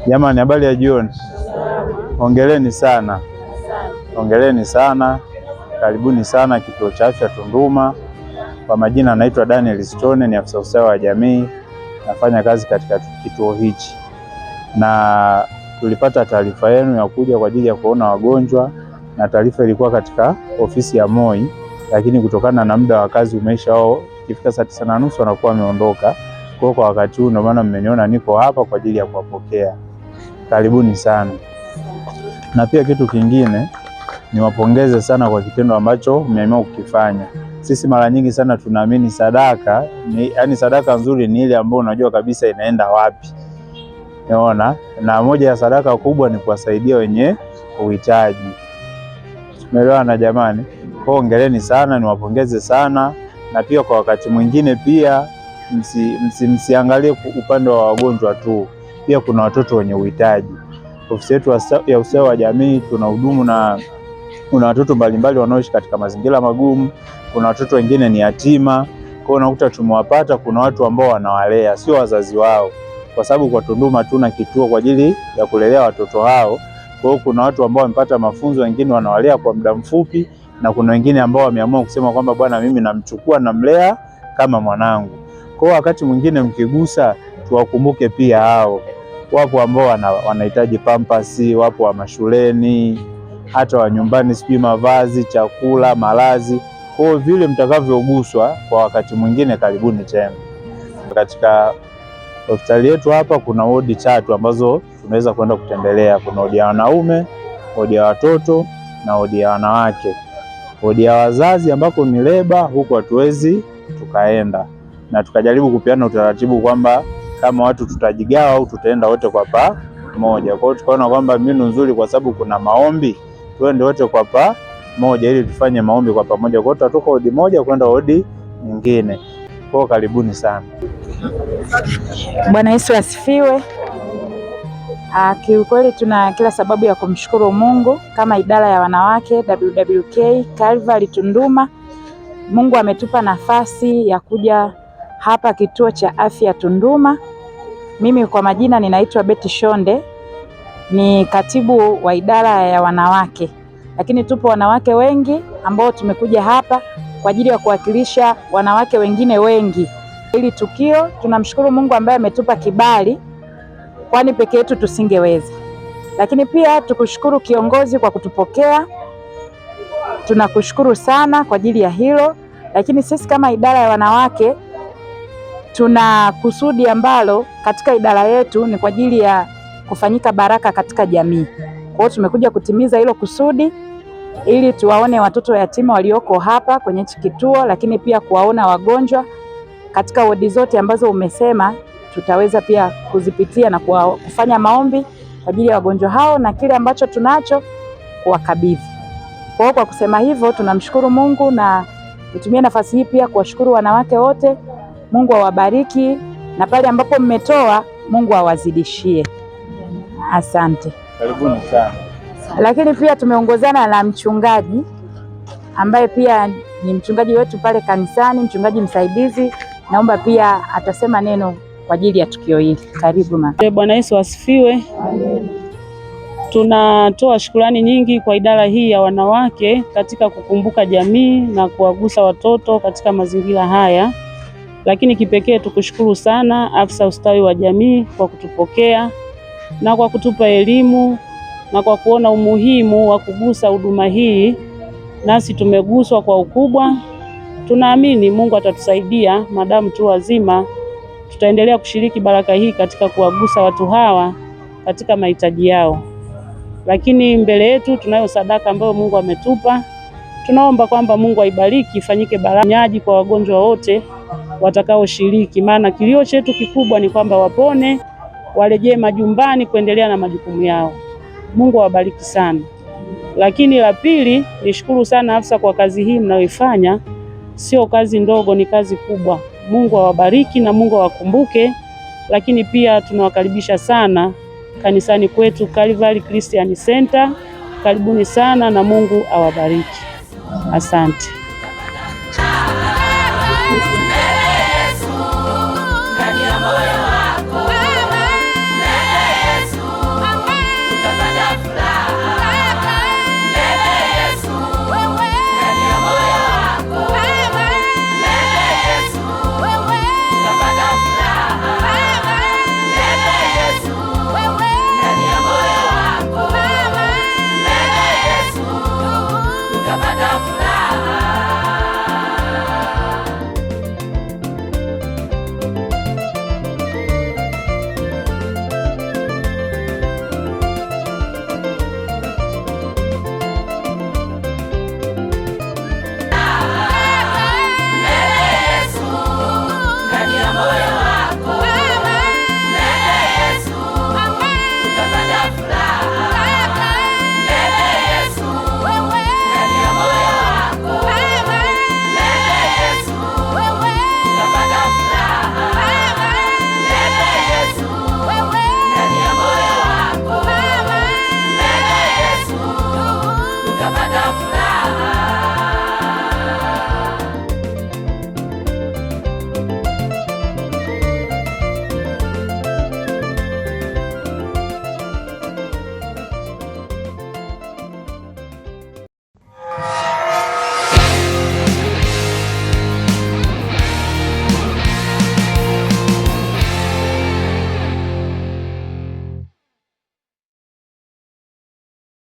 Jamani, habari ya jioni. Hongereni sana. Hongereni sana. Karibuni sana kituo cha afya Tunduma. Kwa majina naitwa Daniel Stone, ni afisa ustawi wa jamii. Nafanya kazi katika kituo hichi. Na tulipata taarifa yenu ya kuja kwa ajili ya kuona wagonjwa, na taarifa ilikuwa katika ofisi ya Moi, lakini kutokana na muda wa kazi umeisha, wao ikifika saa 9:30 wanakuwa wameondoka. Kwa wakati huu ndio maana mmeniona niko hapa kwa ajili ya kuwapokea. Karibuni sana. Na pia kitu kingine, niwapongeze sana kwa kitendo ambacho mmeamua kukifanya. Sisi mara nyingi sana tunaamini sadaka, yani sadaka nzuri ni ile ambayo unajua kabisa inaenda wapi. Unaona? Na moja ya sadaka kubwa ni kuwasaidia wenye uhitaji. Tumeelewana jamani? Kwa hongereni sana, niwapongeze sana. Na pia kwa wakati mwingine pia msiangalie upande wa wagonjwa tu. Pia kuna watoto wenye uhitaji. Ofisi yetu ya ustawi wa jamii tunahudumu na kuna watoto mbalimbali wanaoishi katika mazingira magumu. Kuna watoto wengine ni yatima. Kwa hiyo unakuta tumewapata, kuna watu ambao wanawalea, sio wazazi wao. Kwa sababu kwa Tunduma tuna kituo kwa ajili ya kulelea watoto hao. Kwa hiyo kuna watu ambao wamepata mafunzo, wengine wanawalea kwa muda mfupi, na kuna wengine ambao wameamua kusema kwamba bwana, mimi namchukua namlea kama mwanangu. Kwa hiyo wakati mwingine mkigusa, tuwakumbuke pia hao. Wapo ambao wanahitaji pampasi, wapo wa mashuleni, hata wa nyumbani, sijui mavazi, chakula, malazi. Kwa hiyo vile mtakavyoguswa kwa wakati mwingine, karibuni tena. Katika hospitali yetu hapa kuna wodi 3 ambazo tunaweza kwenda kutembelea. Kuna wodi ya wanaume, wodi ya watoto na wodi ya wanawake. Wodi ya wazazi ambako ni leba, huko hatuwezi tukaenda, na tukajaribu kupeana utaratibu kwamba kama watu tutajigawa au tutaenda wote kwa pamoja. Kwa hiyo tukaona kwamba mbinu nzuri, kwa sababu kuna maombi, tuende wote kwa pamoja ili tufanye maombi kwa pamoja. Kwa hiyo tutatoka wodi moja kwenda wodi nyingine. Kwa hiyo karibuni sana. Bwana Yesu asifiwe. Kiukweli tuna kila sababu ya kumshukuru Mungu kama idara ya wanawake WWK Calvary Tunduma. Mungu ametupa nafasi ya kuja hapa kituo cha afya Tunduma. Mimi kwa majina ninaitwa Betty Shonde, ni katibu wa idara ya wanawake, lakini tupo wanawake wengi ambao tumekuja hapa kwa ajili ya kuwakilisha wanawake wengine wengi. Hili tukio tunamshukuru Mungu ambaye ametupa kibali, kwani peke yetu tusingeweza. Lakini pia tukushukuru kiongozi kwa kutupokea, tunakushukuru sana kwa ajili ya hilo. Lakini sisi kama idara ya wanawake tuna kusudi ambalo katika idara yetu ni kwa ajili ya kufanyika baraka katika jamii. Kwa hiyo tumekuja kutimiza hilo kusudi ili tuwaone watoto yatima walioko hapa kwenye kituo, lakini pia kuwaona wagonjwa katika wodi zote ambazo umesema tutaweza pia kuzipitia na kufanya maombi kwa ajili ya wagonjwa hao na kile ambacho tunacho kuwakabidhi. Kwa hiyo kwa kusema hivyo tunamshukuru Mungu, na nitumie nafasi hii pia kuwashukuru wanawake wote. Mungu awabariki, na pale ambapo mmetoa Mungu awazidishie. Asante. Karibuni sana. Lakini pia tumeongozana na mchungaji ambaye pia ni mchungaji wetu pale kanisani, mchungaji msaidizi. Naomba pia atasema neno kwa ajili ya tukio hili. Karibu mama. Bwana Yesu asifiwe. Amen. Tunatoa shukrani nyingi kwa idara hii ya wanawake katika kukumbuka jamii na kuwagusa watoto katika mazingira haya. Lakini kipekee tukushukuru sana afisa ustawi wa jamii kwa kutupokea na kwa kutupa elimu na kwa kuona umuhimu wa kugusa huduma hii, nasi tumeguswa kwa ukubwa. Tunaamini Mungu atatusaidia madamu tu wazima, tutaendelea kushiriki baraka hii katika kuwagusa watu hawa katika mahitaji yao. Lakini mbele yetu tunayo sadaka ambayo Mungu ametupa. Tunaomba kwamba Mungu aibariki, ifanyike baraka kwa wagonjwa wote watakaoshiriki, maana kilio chetu kikubwa ni kwamba wapone, warejee majumbani kuendelea na majukumu yao. Mungu awabariki sana. Lakini la pili, nishukuru sana afisa kwa kazi hii mnayoifanya. Sio kazi ndogo, ni kazi kubwa. Mungu awabariki na Mungu awakumbuke. Lakini pia tunawakaribisha sana kanisani kwetu Calvary Christian Center. Karibuni sana na Mungu awabariki. Asante.